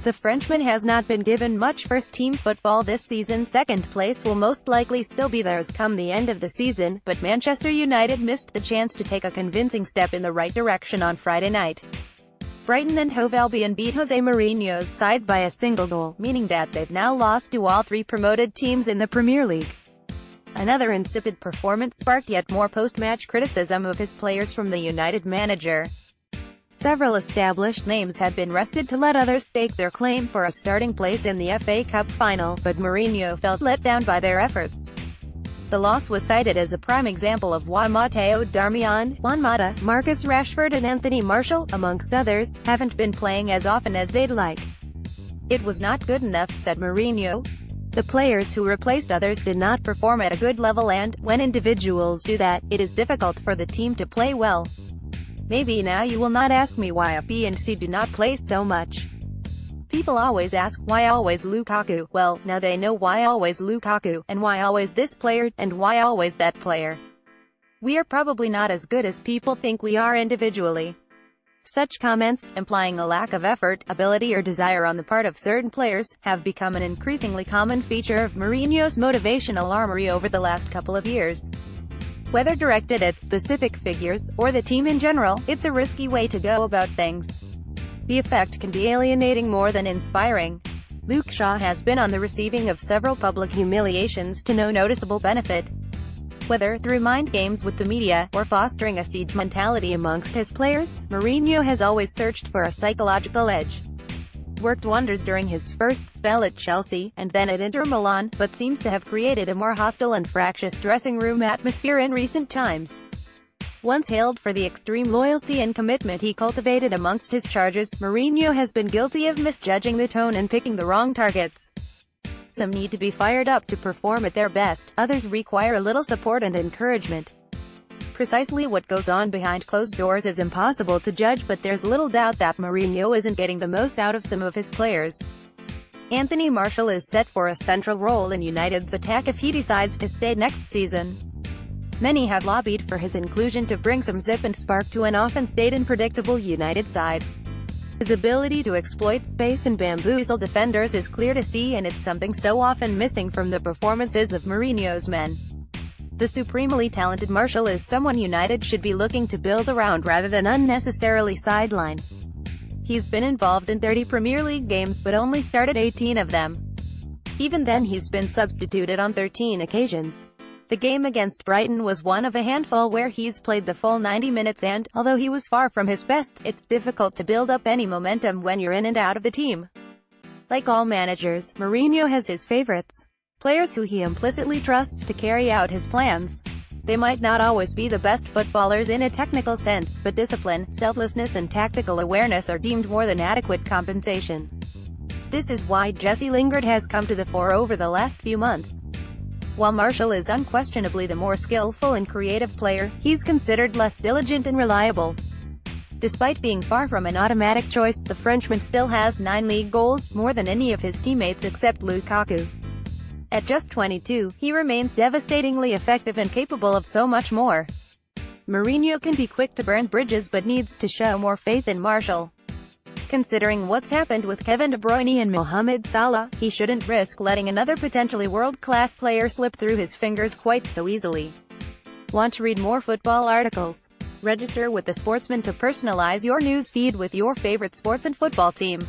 The Frenchman has not been given much first-team football this season. Second place will most likely still be theirs come the end of the season, but Manchester United missed the chance to take a convincing step in the right direction on Friday night. Brighton and Hove Albion beat Jose Mourinho's side by a single goal, meaning that they've now lost to all three promoted teams in the Premier League. Another insipid performance sparked yet more post-match criticism of his players from the United manager. Several established names had been rested to let others stake their claim for a starting place in the FA Cup final, but Mourinho felt let down by their efforts. The loss was cited as a prime example of why Matteo Darmian, Juan Mata, Marcus Rashford and Anthony Martial, amongst others, haven't been playing as often as they'd like. "It was not good enough," said Mourinho. "The players who replaced others did not perform at a good level and, when individuals do that, it is difficult for the team to play well. Maybe now you will not ask me why B and C do not play so much. People always ask, why always Lukaku? Well, now they know why always Lukaku, and why always this player, and why always that player. We are probably not as good as people think we are individually." Such comments, implying a lack of effort, ability or desire on the part of certain players, have become an increasingly common feature of Mourinho's motivational armory over the last couple of years. Whether directed at specific figures, or the team in general, it's a risky way to go about things. The effect can be alienating more than inspiring. Luke Shaw has been on the receiving of several public humiliations to no noticeable benefit. Whether through mind games with the media, or fostering a siege mentality amongst his players, Mourinho has always searched for a psychological edge. Worked wonders during his first spell at Chelsea, and then at Inter Milan, but seems to have created a more hostile and fractious dressing room atmosphere in recent times. Once hailed for the extreme loyalty and commitment he cultivated amongst his charges, Mourinho has been guilty of misjudging the tone and picking the wrong targets. Some need to be fired up to perform at their best, others require a little support and encouragement. Precisely what goes on behind closed doors is impossible to judge, but there's little doubt that Mourinho isn't getting the most out of some of his players. Anthony Martial is set for a central role in United's attack if he decides to stay next season. Many have lobbied for his inclusion to bring some zip and spark to an often staid and predictable United side. His ability to exploit space and bamboozle defenders is clear to see, and it's something so often missing from the performances of Mourinho's men. The supremely talented Martial is someone United should be looking to build around rather than unnecessarily sideline. He's been involved in 30 Premier League games but only started 18 of them. Even then he's been substituted on 13 occasions. The game against Brighton was one of a handful where he's played the full 90 minutes and, although he was far from his best, it's difficult to build up any momentum when you're in and out of the team. Like all managers, Mourinho has his favorites. Players who he implicitly trusts to carry out his plans. They might not always be the best footballers in a technical sense, but discipline, selflessness and tactical awareness are deemed more than adequate compensation. This is why Jesse Lingard has come to the fore over the last few months. While Martial is unquestionably the more skillful and creative player, he's considered less diligent and reliable. Despite being far from an automatic choice, the Frenchman still has 9 league goals, more than any of his teammates except Lukaku. At just 22, he remains devastatingly effective and capable of so much more. Mourinho can be quick to burn bridges but needs to show more faith in Martial. Considering what's happened with Kevin De Bruyne and Mohamed Salah, he shouldn't risk letting another potentially world-class player slip through his fingers quite so easily. Want to read more football articles? Register with The Sportsman to personalize your news feed with your favorite sports and football team.